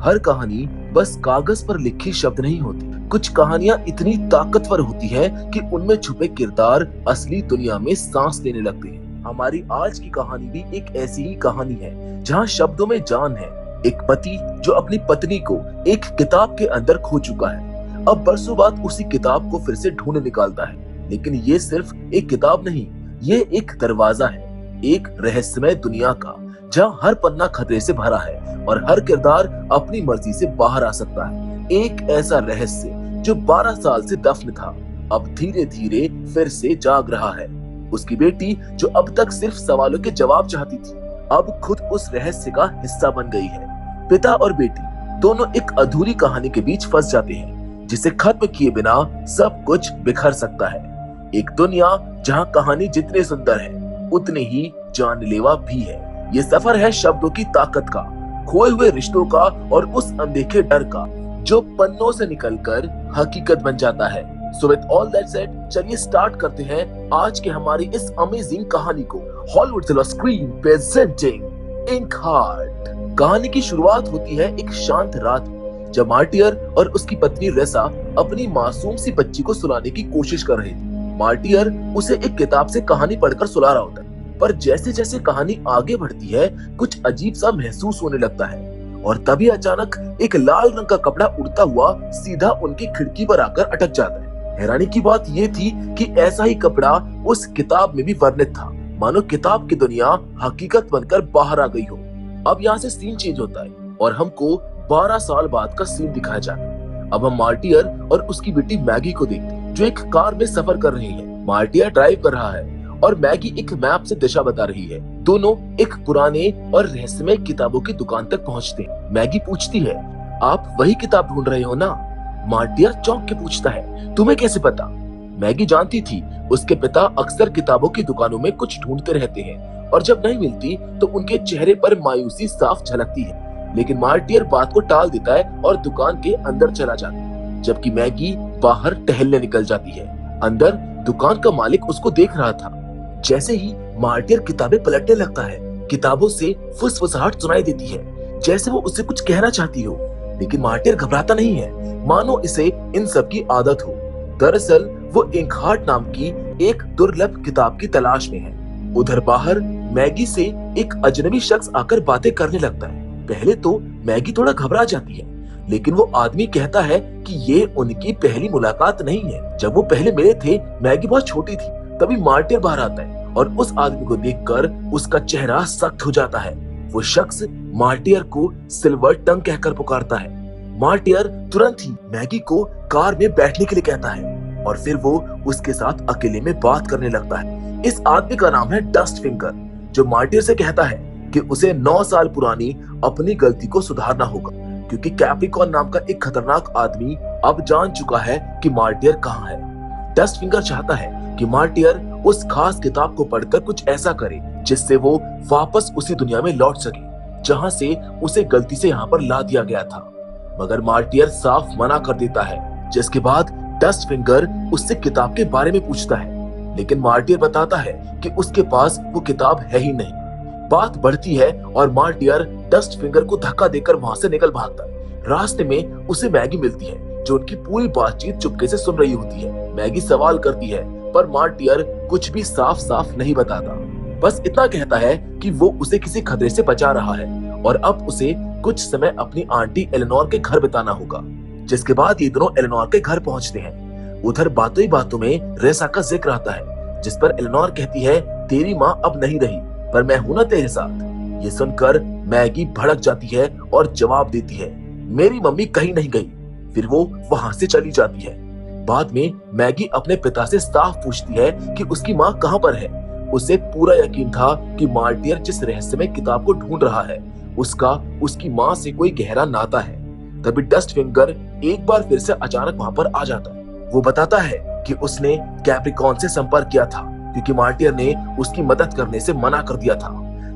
हर कहानी बस कागज पर लिखी शब्द नहीं होती। कुछ कहानियां इतनी ताकतवर होती हैं कि उनमें छुपे किरदार असली दुनिया में सांस लेने लगते हैं। हमारी आज की कहानी भी एक ऐसी ही कहानी है जहां शब्दों में जान है। एक पति जो अपनी पत्नी को एक किताब के अंदर खो चुका है, अब बरसों बाद उसी किताब को फिर से ढूंढ निकालता है। लेकिन ये सिर्फ एक किताब नहीं, ये एक दरवाजा है, एक रहस्यमय दुनिया का, जहाँ हर पन्ना खतरे से भरा है और हर किरदार अपनी मर्जी से बाहर आ सकता है। एक ऐसा रहस्य जो 12 साल से दफन था, अब धीरे धीरे फिर से जाग रहा है। उसकी बेटी जो अब तक सिर्फ सवालों के जवाब चाहती थी, अब खुद उस रहस्य का हिस्सा बन गई है। पिता और बेटी दोनों एक अधूरी कहानी के बीच फंस जाते हैं, जिसे खत्म किए बिना सब कुछ बिखर सकता है। एक दुनिया जहां कहानी जितनी सुंदर है, उतनी ही जानलेवा भी है। ये सफर है शब्दों की ताकत का, खोए हुए रिश्तों का और उस अनदेखे डर का जो पन्नों से निकलकर हकीकत बन जाता है। So with all that said, चलिए स्टार्ट करते हैं आज के हमारी इस अमेजिंग कहानी को। Hollywood silver screen presenting Inkheart. कहानी की शुरुआत होती है एक शांत रात में, जब मार्टियर और उसकी पत्नी रेसा अपनी मासूम सी बच्ची को सुलाने की कोशिश कर रहे थे। मार्टियर उसे एक किताब से कहानी पढ़कर सुला रहा होता है, पर जैसे जैसे कहानी आगे बढ़ती है, कुछ अजीब सा महसूस होने लगता है। और तभी अचानक एक लाल रंग का कपड़ा उड़ता हुआ सीधा उनकी खिड़की पर आकर अटक जाता है। हैरानी की बात यह थी कि ऐसा ही कपड़ा उस किताब में भी वर्णित था, मानो किताब की दुनिया हकीकत बनकर बाहर आ गई हो। अब यहाँ से सीन चेंज होता है और हमको 12 साल बाद का सीन दिखाया जाता है। अब हम मार्टियर और उसकी बेटी मैगी को देखते हैं, जो एक कार में सफर कर रही है। मार्टियर ड्राइव कर रहा है और मैगी एक मैप से दिशा बता रही है। दोनों एक पुराने और रहस्यमय किताबों की दुकान तक पहुंचते हैं। मैगी पूछती है, आप वही किताब ढूंढ रहे हो ना? मार्टियर चौंक के पूछता है, तुम्हें कैसे पता? मैगी जानती थी उसके पिता अक्सर किताबों की दुकानों में कुछ ढूंढते रहते हैं और जब नहीं मिलती तो उनके चेहरे पर मायूसी साफ झलकती है। लेकिन मार्टियर बात को टाल देता है और दुकान के अंदर चला जाता है, जबकि मैगी बाहर टहलने निकल जाती है। अंदर दुकान का मालिक उसको देख रहा था। जैसे ही मार्टियर किताबें पलटने लगता है, किताबों से फुसफुसाहट सुनाई देती है, जैसे वो उससे कुछ कहना चाहती हो। लेकिन मार्टियर घबराता नहीं है, मानो इसे इन सब की आदत हो। दरअसल वो इंकहार्ट नाम की एक दुर्लभ किताब की तलाश में है। उधर बाहर मैगी से एक अजनबी शख्स आकर बातें करने लगता है। पहले तो मैगी थोड़ा घबरा जाती है, लेकिन वो आदमी कहता है कि ये उनकी पहली मुलाकात नहीं है। जब वो पहले मिले थे, मैगी बहुत छोटी थी। तभी मार्टियर बाहर आता है और उस आदमी को देखकर उसका चेहरा सख्त हो जाता है। वो शख्स मार्टियर को सिल्वर टंग कहकर पुकारता है। मार्टियर तुरंत ही मैगी को कार में बैठने के लिए कहता है और फिर वो उसके साथ अकेले में बात करने लगता है। इस आदमी का नाम है डस्ट फिंगर, जो मार्टियर से कहता है कि उसे 9 साल पुरानी अपनी गलती को सुधारना होगा, क्योंकि कैप्रिकॉर्न नाम का एक खतरनाक आदमी अब जान चुका है कि मार्टियर कहाँ है। डस्ट फिंगर चाहता है कि मार्टियर उस खास किताब को पढ़कर कुछ ऐसा करे जिससे वो वापस उसी दुनिया में लौट सके जहां से उसे गलती से यहाँ पर ला दिया गया था। मगर मार्टियर साफ मना कर देता है, जिसके बाद डस्ट फिंगर उससे किताब के बारे में पूछता है। लेकिन मार्टियर बताता है कि उसके पास वो किताब है ही नहीं। बात बढ़ती है और मार्टियर डस्ट फिंगर को धक्का देकर वहां से निकल भागता है। रास्ते में उसे मैगी मिलती है, जो उनकी पूरी बातचीत चुपके से सुन रही होती है। मैगी सवाल करती है, पर मार्टियर कुछ भी साफ साफ नहीं बताता। बस इतना कहता है कि वो उसे किसी खतरे से बचा रहा है और अब उसे कुछ समय अपनी आंटी एलेनोर के घर बिताना होगा। जिसके बाद ये दोनों एलेनोर के घर पहुंचते हैं। उधर बातों ही बातों में रेसा का जिक्र आता है, जिस पर एलेनोर कहती है, तेरी माँ अब नहीं रही, पर मैं हूं ना तेरे साथ। ये सुनकर मैगी भड़क जाती है और जवाब देती है, मेरी मम्मी कहीं नहीं गई। फिर वो वहां से चली जाती है। बाद में मैगी अपने पिता से साफ पूछती है कि उसकी माँ कहाँ पर है। उसे पूरा यकीन था कि मार्टियर जिस रहस्यमय किताब को ढूंढ रहा है, उसका उसकी माँ से कोई गहरा नाता है। तभी डस्ट फिंगर एक बार फिर से अचानक वहां पर आ जाता है। वो बताता है कि उसने कैप्रिकॉर्न से संपर्क किया था, क्योंकि मार्टियर ने उसकी मदद करने से मना कर दिया था।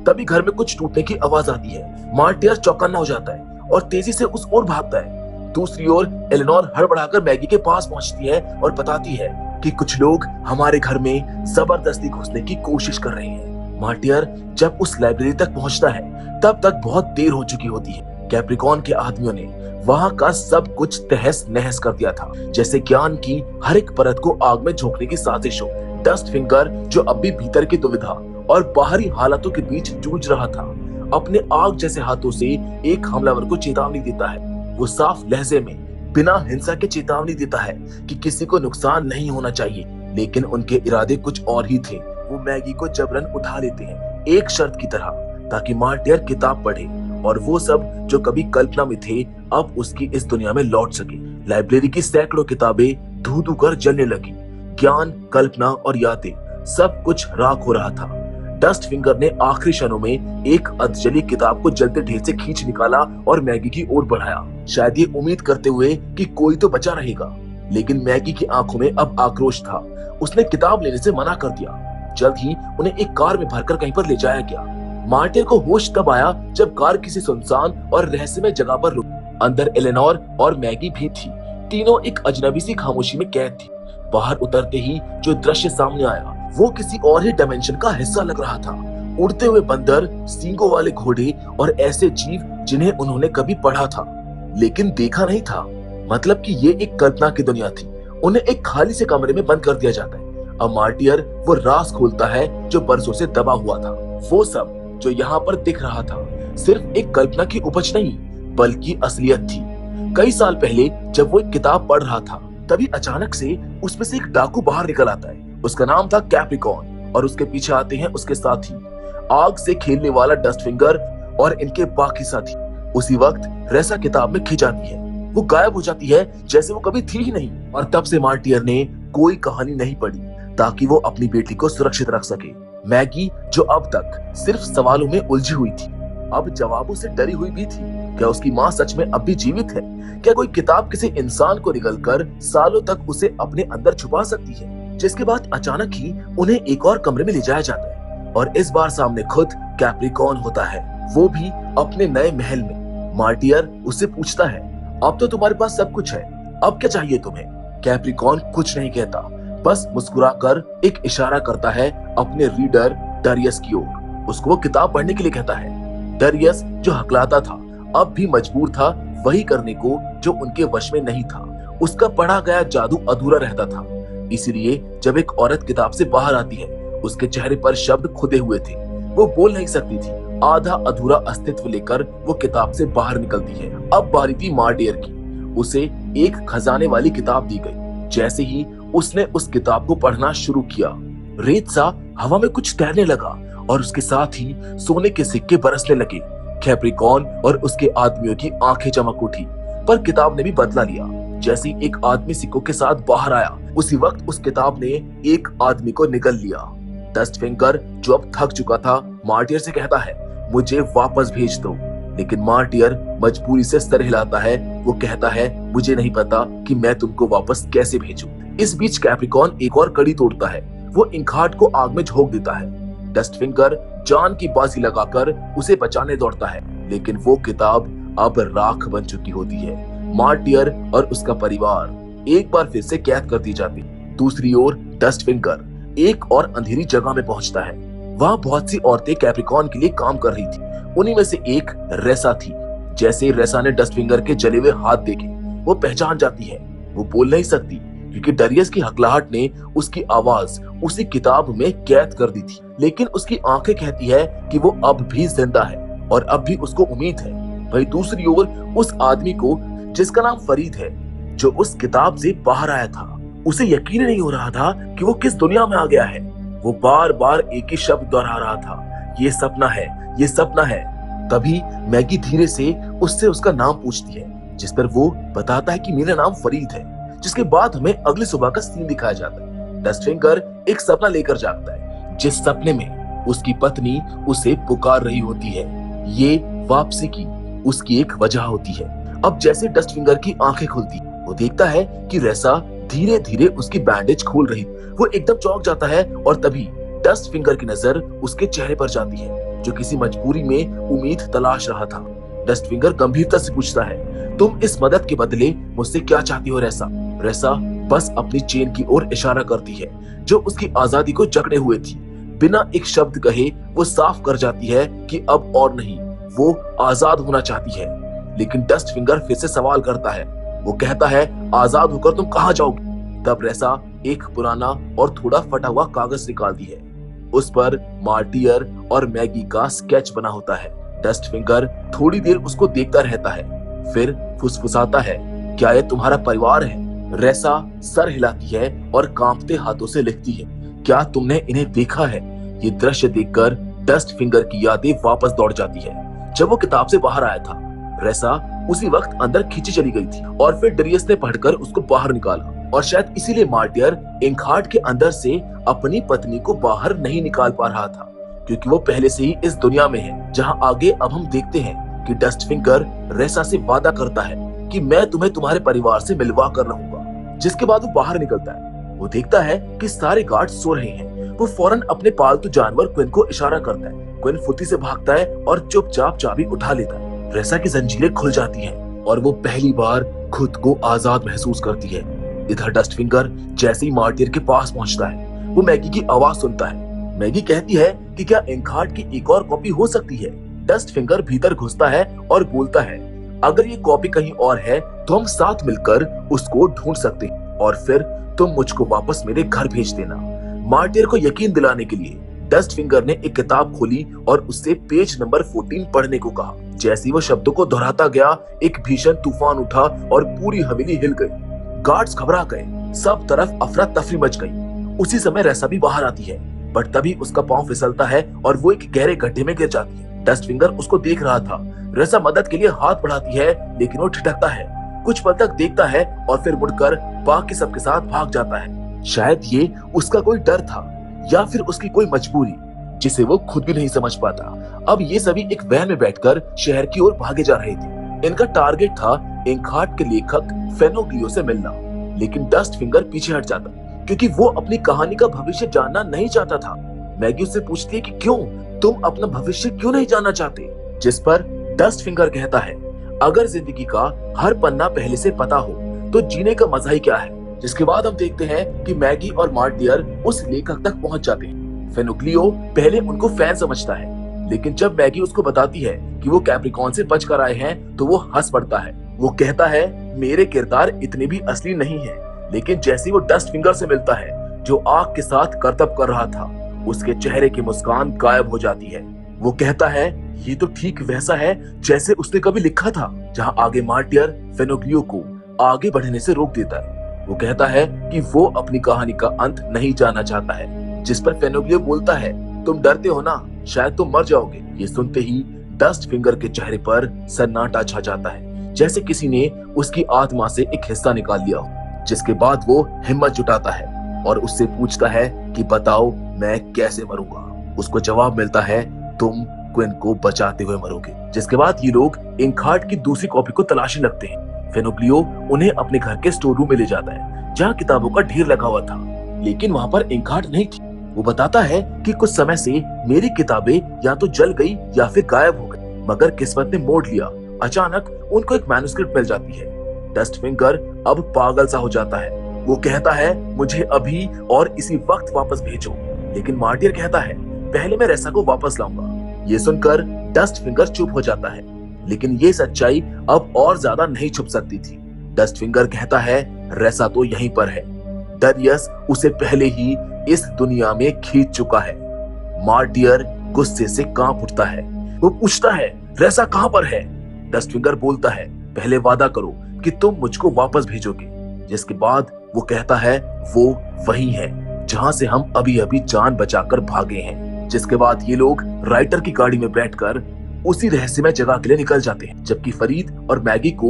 तभी घर में कुछ टूटने की आवाज आती है। मार्टियर चौकन्ना हो जाता है और तेजी से उस ओर भागता है। दूसरी ओर एलेनोर हड़बड़ाकर मैगी के पास पहुंचती है और बताती है कि कुछ लोग हमारे घर में जबरदस्ती घुसने की कोशिश कर रहे हैं। मार्टियर जब उस लाइब्रेरी तक पहुंचता है, तब तक बहुत देर हो चुकी होती है। कैप्रिकॉन के आदमियों ने वहां का सब कुछ तहस नहस कर दिया था, जैसे ज्ञान की हर एक परत को आग में झोंकने की साजिश हो। डस्ट फिंगर, जो अब भी भीतर की दुविधा और बाहरी हालातों के बीच जूझ रहा था, अपने आग जैसे हाथों से एक हमलावर को चेतावनी देता है। वो साफ लहजे में बिना हिंसा के चेतावनी देता है कि किसी को नुकसान नहीं होना चाहिए, लेकिन उनके इरादे कुछ और ही थे। वो मैगी को जबरन उठा लेते हैं, एक शर्त की तरह, ताकि मार्टियर किताब पढ़े और वो सब जो कभी कल्पना में थे अब उसकी इस दुनिया में लौट सके। लाइब्रेरी की सैकड़ों किताबें धू धू कर जलने लगी। ज्ञान, कल्पना और यादें, सब कुछ राख हो रहा था। डस्ट फिंगर ने आखिरी क्षणों में एक अधजली किताब को जलते ढेर से खींच निकाला और मैगी की ओर बढ़ाया, शायद ये उम्मीद करते हुए कि कोई तो बचा रहेगा। लेकिन मैगी की आंखों में अब आक्रोश था। उसने किताब लेने से मना कर दिया। जल्द ही उन्हें एक कार में भरकर कहीं पर ले जाया गया। मार्टियर को होश तब आया जब कार किसी सुनसान और रहस्यमय जगह पर रुकी। अंदर एलेनोर और मैगी भी थी। तीनों एक अजनबी सी खामोशी में कैद थी। बाहर उतरते ही जो दृश्य सामने आया वो किसी और ही डायमेंशन का हिस्सा लग रहा था। उड़ते हुए बंदर, सींगों वाले घोड़े और ऐसे जीव जिन्हें उन्होंने कभी पढ़ा था लेकिन देखा नहीं था। मतलब कि ये एक कल्पना की दुनिया थी। उन्हें एक खाली से कमरे में बंद कर दिया जाता है। अब मार्टियर वो राज खोलता है जो बरसों से दबा हुआ था। वो सब जो यहाँ पर दिख रहा था सिर्फ एक कल्पना की उपज नहीं बल्कि असलियत थी। कई साल पहले जब वो एक किताब पढ़ रहा था तभी अचानक से उसमें से एक डाकू बाहर निकल आता है। उसका नाम था कैप्रिकॉन और उसके पीछे आते हैं उसके साथी, आग से खेलने वाला डस्ट फिंगर और इनके बाकी साथी। उसी वक्त रेसा किताब में खिंच जाती है। वो गायब हो जाती है जैसे वो कभी थी ही नहीं। और तब से मार्टियर ने कोई कहानी नहीं पढ़ी ताकि वो अपनी बेटी को सुरक्षित रख सके। मैगी, जो अब तक सिर्फ सवालों में उलझी हुई थी, अब जवाबों से डरी हुई भी थी। क्या उसकी माँ सच में अब भी जीवित है? क्या कोई किताब किसी इंसान को निगलकर सालों तक उसे अपने अंदर छुपा सकती है? जिसके बाद अचानक ही उन्हें एक और कमरे में ले जाया जाता है और इस बार सामने खुद कैप्रिकॉन होता है, वो भी अपने नए महल में। मार्टियर उससे पूछता है, अब तो तुम्हारे पास सब कुछ है, अब क्या चाहिए तुम्हें? कैप्रिकॉन कुछ नहीं कहता, बस मुस्कुराकर एक इशारा करता है अपने रीडर डरियस की ओर। उसको वो किताब पढ़ने के लिए कहता है। डरियस, जो हकलाता था, अब भी मजबूर था वही करने को जो उनके वश में नहीं था। उसका पढ़ा गया जादू अधूरा रहता था। इसीलिए जब एक औरत किताब से बाहर आती है, उसके चेहरे पर शब्द खुदे हुए थे। वो बोल नहीं सकती थी। आधा अधूरा अस्तित्व लेकर वो किताब से बाहर निकलती है। अब बारी थी मार्टियर की। उसे एक खजाने वाली किताब दी गई। जैसे ही उसने उस किताब को पढ़ना शुरू किया, रेत सा हवा में कुछ तैरने लगा और उसके साथ ही सोने के सिक्के बरसने लगे। कैप्रिकॉन और उसके आदमियों की आंखें चमक उठी, पर किताब ने भी बदला लिया। जैसे ही एक आदमी सिक्कों के साथ बाहर आया, उसी वक्त उस किताब ने एक आदमी को निगल लिया। डस्ट फिंगर, जो अब थक चुका था, मार्टियर से कहता है, मुझे वापस भेज दो। लेकिन मार्टियर मजबूरी से सर हिलाता है। वो कहता है, मुझे नहीं पता कि मैं तुमको वापस कैसे भेजूं। इस बीच कैप्रिकॉन एक और कड़ी तोड़ता है। वो इंखाट को आग में झोंक देता है। डस्ट फिंगर जान की बाजी लगाकर उसे बचाने दौड़ता है, लेकिन वो किताब अब राख बन चुकी होती है। मार्टियर और उसका परिवार एक बार फिर से कैद कर दी जाती। दूसरी ओर डस्ट फिंगर एक और अंधेरी जगह में पहुंचता है। वहां बहुत सी औरतें कैप्रिकॉन के लिए काम कर रही थी। उन्हीं में से एक रेसा थी। जैसे रेसा ने डस्ट फिंगर के जले हुए हाथ देखे, वो पहचान जाती है। वो बोल नहीं सकती क्योंकि डरियस की हकलाहट ने उसकी आवाज उसी किताब में कैद कर दी थी। लेकिन उसकी आंखें कहती है कि वो अब भी जिंदा है और अब भी उसको उम्मीद है। वही दूसरी ओर उस आदमी को, जिसका नाम फरीद है, जो उस किताब से बाहर आया था, उसे यकीन नहीं हो रहा था कि वो किस दुनिया में आ गया है। वो बार बार एक ही शब्द दोहरा रहा था, ये सपना है, ये सपना है। तभी मैगी धीरे से उससे उसका नाम पूछती है, जिस पर वो बताता है कि मेरा नाम फरीद है। जिसके बाद हमें अगली सुबह का सीन दिखाया जाता है। डस्ट फिंगर एक सपना लेकर जागता है, जिस सपने में उसकी पत्नी उसे पुकार रही होती है। ये वापसी की उसकी एक वजह होती है। अब जैसे डस्ट फिंगर की आंखें खुलती, वो देखता है कि रेसा धीरे धीरे उसकी बैंडेज खोल रही। वो एकदम चौंक जाता है और तभी डस्ट फिंगर की नजर उसके चेहरे पर जाती है, जो किसी मजबूरी में उम्मीद तलाश रहा था। डस्ट फिंगर गंभीरता से पूछता है, तुम इस मदद के बदले मुझसे क्या चाहती हो रेसा? रेसा बस अपनी चेन की ओर इशारा करती है, जो उसकी आजादी को जकड़े हुए थी। बिना एक शब्द कहे वो साफ कर जाती है कि अब और नहीं, वो आजाद होना चाहती है। लेकिन डस्ट फिंगर फिर से सवाल करता है। वो कहता है, आजाद होकर तुम कहाँ जाओगे? तब रेसा एक पुराना और थोड़ा फटा हुआ कागज निकालती है। उस पर मार्टियर और मैगी का स्केच बना होता है। डस्ट फिंगर थोड़ी देर उसको देखता रहता है, फिर फुसफुसाता है, क्या ये तुम्हारा परिवार है? रेसा सर हिलाती है और कांपते हाथों से लिखती है, क्या तुमने इन्हें देखा है? ये दृश्य देखकर डस्ट फिंगर की यादें वापस दौड़ जाती है। जब वो किताब से बाहर आया था, रेसा उसी वक्त अंदर खींची चली गई थी और फिर डरियस ने पढ़कर उसको बाहर निकाला। और शायद इसीलिए मार्टियर इंकहार्ट के अंदर से अपनी पत्नी को बाहर नहीं निकाल पा रहा था, क्योंकि वो पहले से ही इस दुनिया में है, जहां आगे अब हम देखते हैं कि डस्ट फिंगर रेसा से वादा करता है कि मैं तुम्हें तुम्हारे परिवार से मिलवा कर रहूंगा। जिसके बाद वो बाहर निकलता है। वो देखता है कि सारे गार्ड सो रहे हैं। वो फौरन अपने पालतू जानवर क्विन को इशारा करता है। क्विन फुर्ती से भागता है और चुपचाप चाबी उठा लेता है। रेसा की जंजीरें खुल जाती हैं और वो पहली बार खुद को आजाद महसूस करती है। इधर डस्ट फिंगर जैसे ही मार्टियर के पास पहुंचता है, वो मैगी की आवाज सुनता है। मैगी कहती है कि क्या इंकहार्ट की एक और कॉपी हो सकती है? डस्ट फिंगर भीतर घुसता है और बोलता है, अगर ये कॉपी कहीं और है तो हम साथ मिलकर उसको ढूंढ सकते हैं और फिर तुम मुझको वापस मेरे घर भेज देना। मार्टियर को यकीन दिलाने के लिए डस्ट फिंगर ने एक किताब खोली और उससे पेज नंबर 14 पढ़ने को कहा। जैसे ही वो शब्दों को दोहराता गया, एक भीषण तूफान उठा और पूरी हवेली हिल गई। गार्ड्स घबरा गए, सब तरफ अफरा तफरी मच गई। उसी समय रेसा भी बाहर आती है, बट तभी उसका पांव फिसलता है और वो एक गहरे गड्ढे में गिर जाती है। डस्ट फिंगर उसको देख रहा था। रेसा मदद के लिए हाथ बढ़ाती है, लेकिन वो ठिठकता है। कुछ पल तक देखता है और फिर मुड़कर बाकी सबके साथ भाग जाता है। शायद ये उसका कोई डर था या फिर उसकी कोई मजबूरी, जिसे वो खुद भी नहीं समझ पाता। अब ये सभी एक वैन में बैठकर शहर की ओर भागे जा रहे थे। इनका टारगेट था इंकहार्ट के लेखक फेनोग्लियो से मिलना, लेकिन डस्ट फिंगर पीछे हट जाता क्योंकि वो अपनी कहानी का भविष्य जानना नहीं चाहता था। मैगी उससे पूछती है कि क्यों, तुम अपना भविष्य क्यों नहीं जानना चाहते? जिस पर डस्ट फिंगर कहता है, अगर जिंदगी का हर पन्ना पहले से पता हो तो जीने का मजा ही क्या है। जिसके बाद हम देखते हैं कि मैगी और मार्टियर उस लेखक तक पहुंच जाते हैं। फेनोग्लियो पहले उनको फैन समझता है, लेकिन जब मैगी उसको बताती है कि वो कैप्रिकॉन से बच कर आए हैं तो वो हंस पड़ता है। वो कहता है, मेरे किरदार इतने भी असली नहीं है। लेकिन जैसे वो डस्ट फिंगर से मिलता है, जो आग के साथ करतब कर रहा था, उसके चेहरे की मुस्कान गायब हो जाती है। वो कहता है, ये तो ठीक वैसा है जैसे उसने कभी लिखा था। जहां आगे मार्टियर फेनोग्लियो को आगे बढ़ने से रोक देता है। वो कहता है कि वो अपनी कहानी का अंत नहीं जानना चाहता है। जिस पर फेनोग्लियो बोलता है, तुम डरते हो ना, शायद तुम मर जाओगे। ये सुनते ही डस्ट फिंगर के चेहरे पर सन्नाटा छा जाता है, जैसे किसी ने उसकी आत्मा से एक हिस्सा निकाल लिया हो। जिसके बाद वो हिम्मत जुटाता है और उससे पूछता है कि बताओ मैं कैसे मरूंगा। उसको जवाब मिलता है, तुम क्विन को बचाते हुए मरोगे। जिसके बाद ये लोग इंकहार्ट की दूसरी कॉपी को तलाशने लगते हैं। फेनोग्लियो उन्हें अपने घर के स्टोर रूम में ले जाता है, जहाँ किताबों का ढेर लगा हुआ था, लेकिन वहाँ पर इंकहार्ट नहीं थी। वो बताता है कि कुछ समय से मेरी किताबें या तो जल गई या फिर गायब हो गई, मगर किस्मत ने मोड़ लिया। अचानक उनको एक मैन्युस्क्रिप्ट मिल जाती है। डस्ट फिंगर अब पागल सा हो जाता है। वो कहता है, मुझे अभी और इसी वक्त वापस भेजो। लेकिन मार्टियर कहता है, पहले मैं रेसा को वापस लाऊंगा। ये सुनकर डस्ट फिंगर चुप हो जाता है, लेकिन ये सच्चाई अब और ज्यादा नहीं छुप सकती थी। डस्ट फिंगर कहता है, रेसा तो यहीं पर है। डरियस उसे पहले ही इस दुनिया में खींच चुका है। मार्टियर गुस्से से कांप उठता है। वो पूछता है, रेसा कहां पर है? डस्ट फिंगर बोलता है, पहले वादा करो कि तुम मुझको वापस भेजोगे। जिसके बाद वो कहता है, वो वही है जहां से हम अभी अभी जान बचाकर भागे हैं। जिसके बाद ये लोग राइटर की गाड़ी में बैठकर उसी रहस्यमय जगह के लिए निकल जाते हैं, जबकि फरीद और मैगी को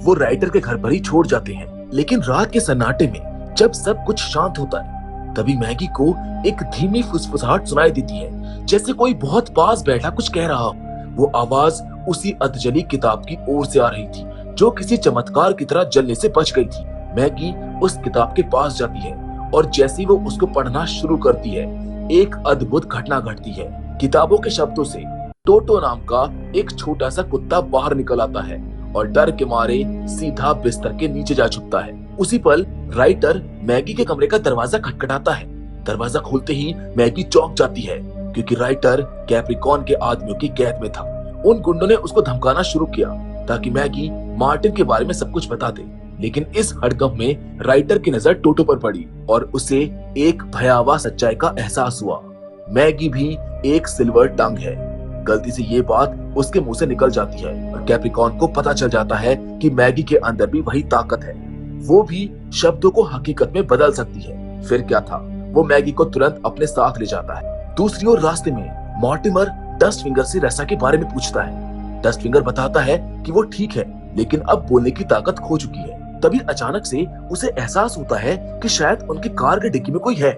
वो राइटर के घर पर ही छोड़ जाते हैं। लेकिन रात के सन्नाटे में जब सब कुछ शांत होता है, तभी मैगी को एक धीमी फुसफुसाहट सुनाई देती है, जैसे कोई बहुत पास बैठा कुछ कह रहा हो। वो आवाज उसी अधजली किताब की ओर से आ रही थी, जो किसी चमत्कार की तरह जलने से बच गई थी। मैगी उस किताब के पास जाती है और जैसे ही वो उसको पढ़ना शुरू करती है, एक अद्भुत घटना घटती है। किताबों के शब्दों से टोटो नाम का एक छोटा सा कुत्ता बाहर निकल आता है और डर के मारे सीधा बिस्तर के नीचे जा छुपता है। उसी पल राइटर मैगी के कमरे का दरवाजा खटखटाता है। दरवाजा खोलते ही मैगी चौंक जाती है, क्योंकि राइटर कैप्रिकॉन के आदमियों की कैद में था। उन गुंडों ने उसको धमकाना शुरू किया ताकि मैगी मार्टिन के बारे में सब कुछ बता दे। लेकिन इस हड़कंप में राइटर की नजर टोटो पर पड़ी और उसे एक भयावह सच्चाई का एहसास हुआ। मैगी भी एक सिल्वर टंग है। गलती से ये बात उसके मुंह से निकल जाती है और कैप्रिकॉर्न को पता चल जाता है कि मैगी के अंदर भी वही ताकत है। वो भी शब्दों को हकीकत में बदल सकती है। फिर क्या था, वो मैगी को तुरंत अपने साथ ले जाता है। दूसरी ओर रास्ते में मॉर्टिमर डस्टफिंगर से रेसा के बारे में पूछता है। डस्टफिंगर बताता है कि वो ठीक है, लेकिन अब बोलने की ताकत खो चुकी है। तभी अचानक से उसे एहसास होता है कि शायद उनकी कार के डिक्की में कोई है।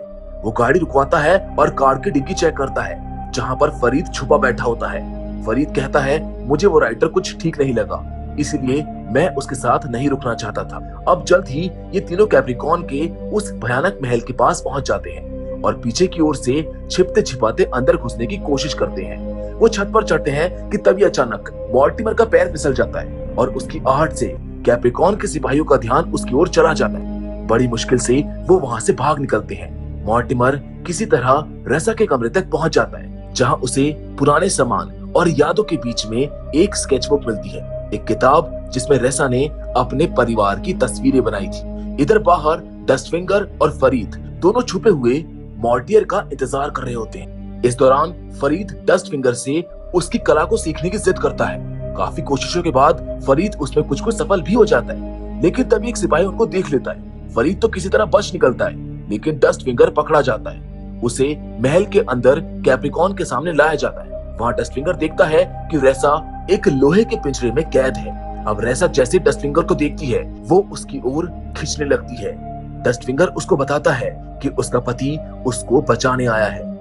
वो गाड़ी रुकवाता है और कार की डिक्की चेक करता है, जहाँ पर फरीद छुपा बैठा होता है। फरीद कहता है, मुझे वो राइटर कुछ ठीक नहीं लगा, इसलिए मैं उसके साथ नहीं रुकना चाहता था। अब जल्द ही ये तीनों कैप्रिकॉर्न के उस भयानक महल के पास पहुंच जाते हैं और पीछे की ओर से छिपते छिपाते अंदर घुसने की कोशिश करते हैं। वो छत पर चढ़ते हैं कि तभी अचानक मॉर्टिमर का पैर फिसल जाता है और उसकी आहट से कैप्रिकॉर्न के सिपाहियों का ध्यान उसकी ओर चला जाता है। बड़ी मुश्किल से वो वहां से भाग निकलते हैं। मॉर्टिमर किसी तरह रेसा के कमरे तक पहुंच जाता है, जहां उसे पुराने सामान और यादों के बीच में एक स्केचबुक मिलती है, एक किताब जिसमें रेसा ने अपने परिवार की तस्वीरें बनाई थी। इधर बाहर डस्टफिंगर और फरीद दोनों छुपे हुए मॉर्टियर का इंतजार कर रहे होते हैं। इस दौरान फरीद डस्टफिंगर से उसकी कला को सीखने की जिद करता है। काफी कोशिशों के बाद फरीद उसमें कुछ सफल भी हो जाता है, लेकिन तभी एक सिपाही उनको देख लेता है। फरीद तो किसी तरह बच निकलता है, लेकिन डस्टफिंगर पकड़ा जाता है। उसे महल के अंदर कैप्रिकॉर्न के सामने लाया जाता है। वहाँ डस्टफिंगर देखता है कि रेसा एक लोहे के पिंजरे में कैद है। अब रेसा जैसे डस्टफिंगर को देखती है, वो उसकी ओर खींचने लगती है। डस्टफिंगर उसको बताता है कि उसका पति उसको बचाने आया है।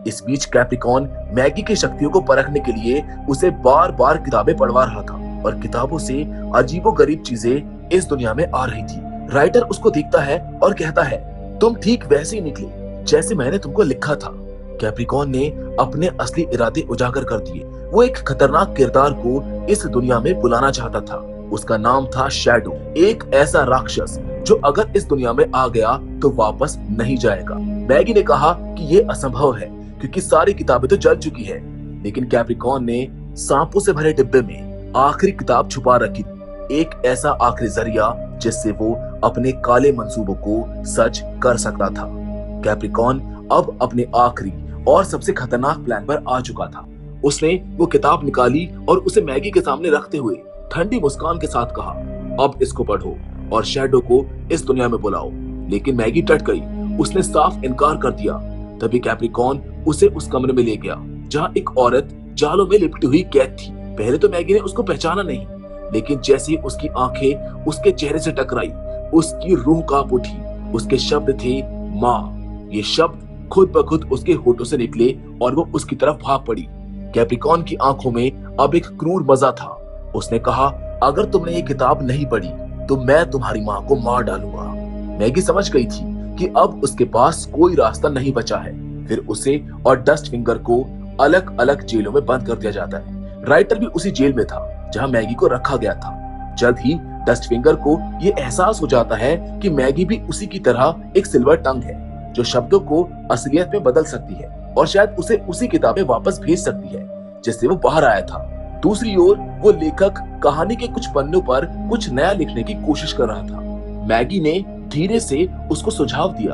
इस बीच कैप्रिकॉर्न मैगी की शक्तियों को परखने के लिए उसे बार बार किताबें पढ़वा रहा था और किताबों से अजीबोगरीब चीजें इस दुनिया में आ रही थी। राइटर उसको देखता है और कहता है, तुम ठीक वैसे ही निकले जैसे मैंने तुमको लिखा था। कैप्रिकॉर्न ने अपने असली इरादे उजागर कर दिए। वो एक खतरनाक किरदार को इस दुनिया में बुलाना चाहता था। उसका नाम था शैडो, एक ऐसा राक्षस जो अगर इस दुनिया में आ गया तो वापस नहीं जाएगा। मैगी ने कहा कि ये असंभव है क्योंकि सारी किताबें तो जल चुकी है, लेकिन कैप्रिकॉर्न ने सांपों से भरे डिब्बे में आखिरी किताब छुपा रखी, एक ऐसा आखिरी जरिया जिससे वो अपने काले मंसूबों को सच कर सकता था। कैप्रिकॉर्न अब अपने आखिरी और सबसे खतरनाक प्लान पर आ चुका था। उसने वो किताब निकाली और उसे मैगी के सामने रखते हुए ठंडी मुस्कान के साथ कहा, अब इसको पढ़ो और शैडो को इस दुनिया में बुलाओ। लेकिन मैगी डट गई, उसने साफ इनकार कर दिया। तभी कैप्रिकॉर्न उसे उस कमरे में ले गया जहाँ एक औरत जालों में लिपटी हुई कैद थी। पहले तो मैगी ने उसको पहचाना नहीं, लेकिन जैसे ही उसकी आंखें उसके चेहरे से टकराई, उसकी रूह कांप उठी। उसके शब्द थे माँ। ये शब्द खुद ब खुद उसके होठों से निकले और वो उसकी तरफ भाग पड़ी। कैप्रिकॉर्न की आंखों में अब एक क्रूर मजा था। उसने कहा, अगर तुमने ये किताब नहीं पढ़ी तो मैं तुम्हारी माँ को मार डालूंगा। मैगी समझ गई थी कि अब उसके पास कोई रास्ता नहीं बचा है। फिर उसे और डस्टफिंगर को अलग अलग जेलों में बंद कर दिया जाता है। राइटर भी उसी जेल में था जहां मैगी को रखा गया था। जल्द ही डस्टफिंगर को ये एहसास हो जाता है कि मैगी भी उसी की तरह एक सिल्वर टंग है जो शब्दों को असलियत में बदल सकती है और शायद उसे उसी किताबें वापस भेज सकती है जिससे वो बाहर आया था। दूसरी ओर वो लेखक कहानी के कुछ पन्नों पर कुछ नया लिखने की कोशिश कर रहा था। मैगी ने धीरे से उसको सुझाव दिया,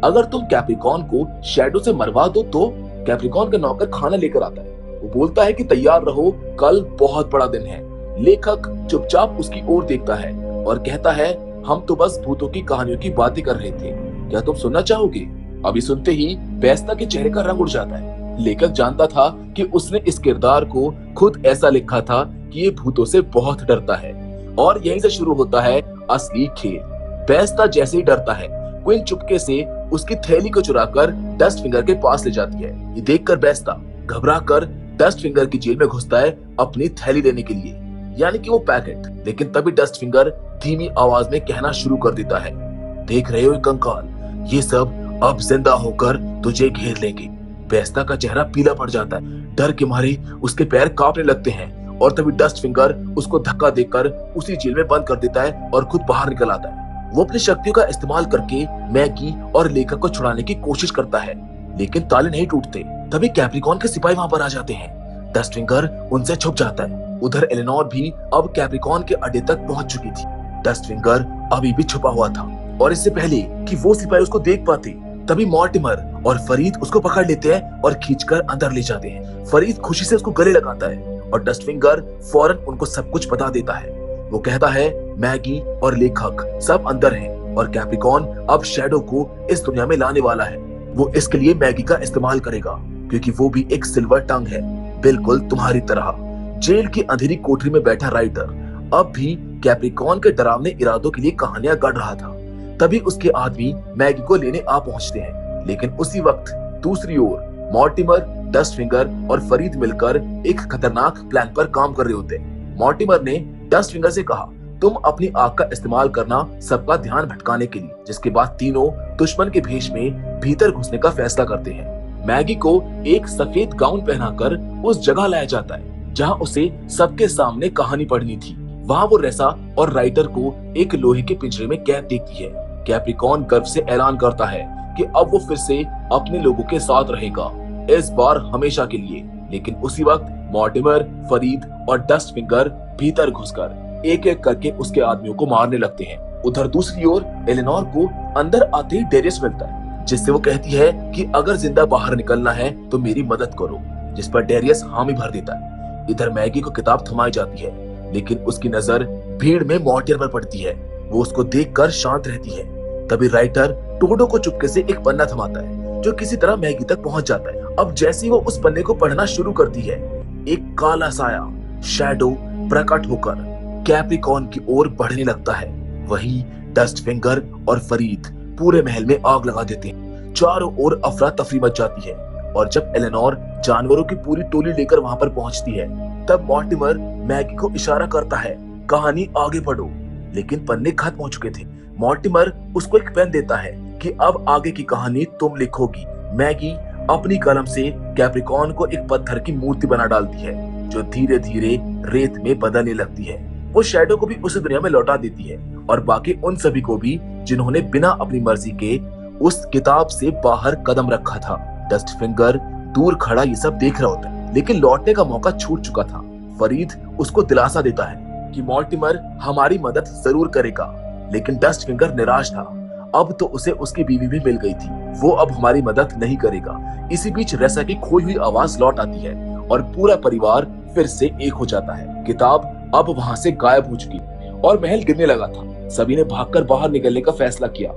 अगर तुम कैप्रिकॉर्न को शैडो से मरवा दो तो कैप्रिकॉर्न का नौकर खाना लेकर आता है। वो बोलता है कि तैयार रहो, कल बहुत बड़ा दिन है। लेखक चुपचाप उसकी ओर देखता है और कहता है, हम तो बस भूतों की कहानियों की बातें कर रहे थे, क्या तुम सुनना चाहोगे? अभी सुनते ही बेस्ता के चेहरे का रंग उड़ जाता है। लेखक जानता था कि उसने इस किरदार को खुद ऐसा लिखा था कि ये भूतों से बहुत डरता है और यहीं से शुरू होता है असली खेल। बेस्ता जैसे ही डरता है, क्वीन चुपके से उसकी थैली को चुराकर डस्टफिंगर के पास ले जाती है। ये देखकर बेस्ता घबराकर डस्टफिंगर की जेल में घुसता है अपनी थैली लेने के लिए, यानी कि वो पैकेट। लेकिन तभी डस्टफिंगर धीमी आवाज में कहना शुरू कर देता है, देख रहे हो कंकाल, ये सब अब जिंदा होकर तुझे घेर लेंगे। बेस्ता का चेहरा पीला पड़ जाता है, डर के मारे उसके पैर कांपने लगते हैं और तभी डस्टफिंगर उसको धक्का देकर उसी जेल में बंद कर देता है और खुद बाहर निकल आता है। वो अपनी शक्तियों का इस्तेमाल करके मैगी और लेखक को छुड़ाने की कोशिश करता है, लेकिन ताले नहीं टूटते। तभी कैप्रिकॉर्न के सिपाही वहां पर आ जाते हैं। डस्टफिंगर उनसे छुप जाता है, उधर एलेनोर भी अब कैप्रिकॉन के अड्डे तक पहुंच चुकी थी। डस्टफिंगर अभी भी छुपा हुआ था और इससे पहले कि वो सिपाही उसको देख पाते, तभी मॉर्टिमर और फरीद उसको पकड़ लेते हैं और खींचकर अंदर ले जाते हैं। फरीद खुशी से उसको गले लगाता है और डस्टफिंगर फौरन उनको सब कुछ बता देता है। वो कहता है मैगी और लेखक सब अंदर हैं और कैप्रिकॉन अब शैडो को इस दुनिया में लाने वाला है। वो इसके लिए मैगी का इस्तेमाल करेगा क्योंकि वो भी एक सिल्वर टंग है, बिल्कुल तुम्हारी तरह। जेल की अंधेरी कोठरी में बैठा राइटर अब भी कैप्रिकॉन के डरावने इरादों के लिए कहानियां गढ़ रहा था। तभी उसके आदमी मैगी को लेने आ पहुंचते हैं, लेकिन उसी वक्त दूसरी ओर मॉर्टिमर, डस्टफिंगर और फरीद मिलकर एक खतरनाक प्लान पर काम कर रहे होते हैं। मॉर्टिमर ने डस्टफिंगर से कहा, तुम अपनी आग का इस्तेमाल करना सबका ध्यान भटकाने के लिए, जिसके बाद तीनों दुश्मन के भेष में भीतर घुसने का फैसला करते हैं। मैगी को एक सफेद गाउन पहनाकर उस जगह लाया जाता है जहां उसे सबके सामने कहानी पढ़नी थी। वहां वो रेसा और राइटर को एक लोहे के पिंजरे में कैद देखती है। कैप्रिकॉन गर्व से ऐलान करता है कि अब वो फिर से अपने लोगों के साथ रहेगा, इस बार हमेशा के लिए। लेकिन उसी वक्त मॉर्टिमर, फरीद और डस्टफिंगर भीतर घुसकर एक एक करके उसके आदमियों को मारने लगते हैं। उधर दूसरी ओर एलेनोर को अंदर आते ही डेरियस मिलता है, जिससे वो कहती है कि अगर जिंदा बाहर निकलना है तो मेरी मदद करो, जिस पर डेरियस हामी भर देता है। इधर मैगी को किताब थमाई जाती है, लेकिन उसकी नजर भीड़ में मॉर्टिमर पर पड़ती है। वो उसको देखकर शांत रहती है। तभी राइटर टोडो को चुपके से एक पन्ना थमाता है जो किसी तरह मैगी तक पहुंच जाता है। अब जैसे ही वो उस पन्ने को पढ़ना शुरू करती है, एक काला साया शैडो प्रकट होकर कैप्रिकॉन की ओर बढ़ने लगता है। वहीं डस्टफिंगर और फरीद पूरे महल में आग लगा देते हैं। चारों ओर अफरा तफरी मच जाती है और जब एलेनोर जानवरों की पूरी टोली लेकर वहां पर पहुंचती है, तब मॉर्टिमर मैगी को इशारा करता है, कहानी आगे बढ़ो। लेकिन पन्ने खत्म हो चुके थे। मॉर्टिमर उसको एक पेन देता है कि अब आगे की कहानी तुम लिखोगी। मैगी अपनी कलम से कैप्रिकॉन को एक पत्थर की मूर्ति बना डालती है जो धीरे धीरे रेत में बदलने लगती है। वो शैडो को भी उस दुनिया में लौटा देती है और बाकी उन सभी को भी जिन्होंने बिना अपनी मर्जी के उस किताब से बाहर कदम रखा था। डस्टफिंगर दूर खड़ा ये सब देख रहा होता है, लेकिन लौटने का मौका छूट चुका था। फरीद उसको दिलासा देता है कि मॉर्टिमर हमारी मदद जरूर करेगा, लेकिन डस्टफिंगर निराश था। अब तो उसे उसकी बीवी भी मिल गई थी, वो अब हमारी मदद नहीं करेगा। इसी बीच रेसा की खोई हुई आवाज लौट आती है और पूरा परिवार फिर से एक हो जाता है। किताब अब वहां से गायब हो चुकी और महल गिरने लगा था। सभी ने भागकर बाहर निकलने का फैसला किया,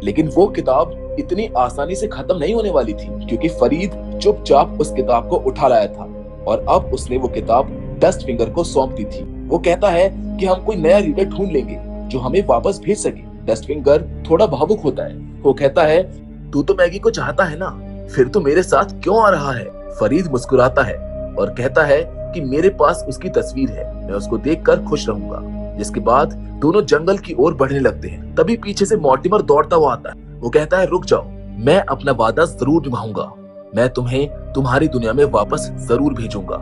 लेकिन वो किताब इतनी आसानी से खत्म नहीं होने वाली थी, क्योंकि फरीद चुपचाप उस किताब को उठा लाया था और अब उसने वो किताब डस्टफिंगर को सौंप दी थी। वो कहता है कि हम कोई नया रीडर ढूंढ लेंगे जो हमें वापस भेज सके। डस्टफिंगर थोड़ा भावुक होता है। वो कहता है, तू तो मैगी को चाहता है ना, फिर तो मेरे साथ क्यों आ रहा है? फरीद मुस्कुराता है और कहता है कि मेरे पास उसकी तस्वीर है, मैं उसको देखकर खुश रहूंगा। जिसके बाद दोनों जंगल की ओर बढ़ने लगते हैं। तभी पीछे से मॉर्टिमर दौड़ता हुआ आता है। वो कहता है, रुक जाओ, मैं अपना वादा जरूर निभाऊंगा, मैं तुम्हें तुम्हारी दुनिया में वापस जरूर भेजूंगा।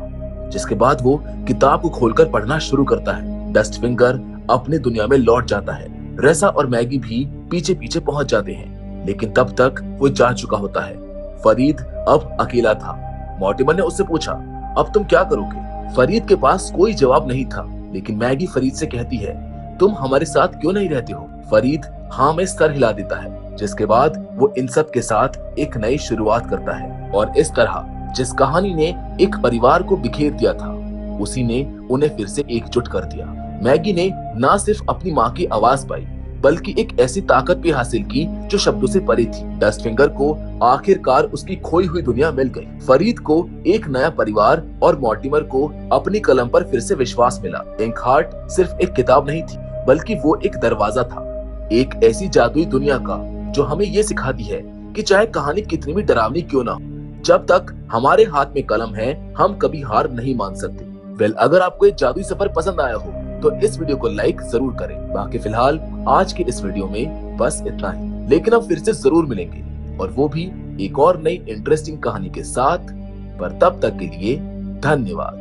जिसके बाद वो किताब को खोलकर पढ़ना शुरू करता है। डस्टफिंगर अपनी दुनिया में लौट जाता है। रेसा और मैगी भी पीछे पीछे पहुंच जाते हैं, लेकिन तब तक वो जा चुका होता है। फरीद अब अकेला था। मॉर्टिमर ने उससे पूछा, अब तुम क्या करोगे? फरीद के पास कोई जवाब नहीं था, लेकिन मैगी फरीद से कहती है, तुम हमारे साथ क्यों नहीं रहते हो? फरीद हाँ में सर हिला देता है। जिसके बाद वो इन सब के साथ एक नई शुरुआत करता है और इस तरह जिस कहानी ने एक परिवार को बिखेर दिया था, उसी ने उन्हें फिर से एकजुट कर दिया। मैगी ने न सिर्फ अपनी माँ की आवाज पाई, बल्कि एक ऐसी ताकत भी हासिल की जो शब्दों से परे थी। डस्टफिंगर को आखिरकार उसकी खोई हुई दुनिया मिल गई। फरीद को एक नया परिवार और मॉर्टिमर को अपनी कलम पर फिर से विश्वास मिला। इंकहार्ट सिर्फ एक किताब नहीं थी, बल्कि वो एक दरवाजा था, एक ऐसी जादुई दुनिया का जो हमें ये सिखाती है कि चाहे कहानी कितनी भी डरावनी क्यों ना हो, जब तक हमारे हाथ में कलम है, हम कभी हार नहीं मान सकते। वेल, अगर आपको ये जादुई सफर पसंद आया हो तो इस वीडियो को लाइक जरूर करें। बाकी फिलहाल आज के इस वीडियो में बस इतना ही, लेकिन हम फिर से जरूर मिलेंगे, और वो भी एक और नई इंटरेस्टिंग कहानी के साथ। पर तब तक के लिए धन्यवाद।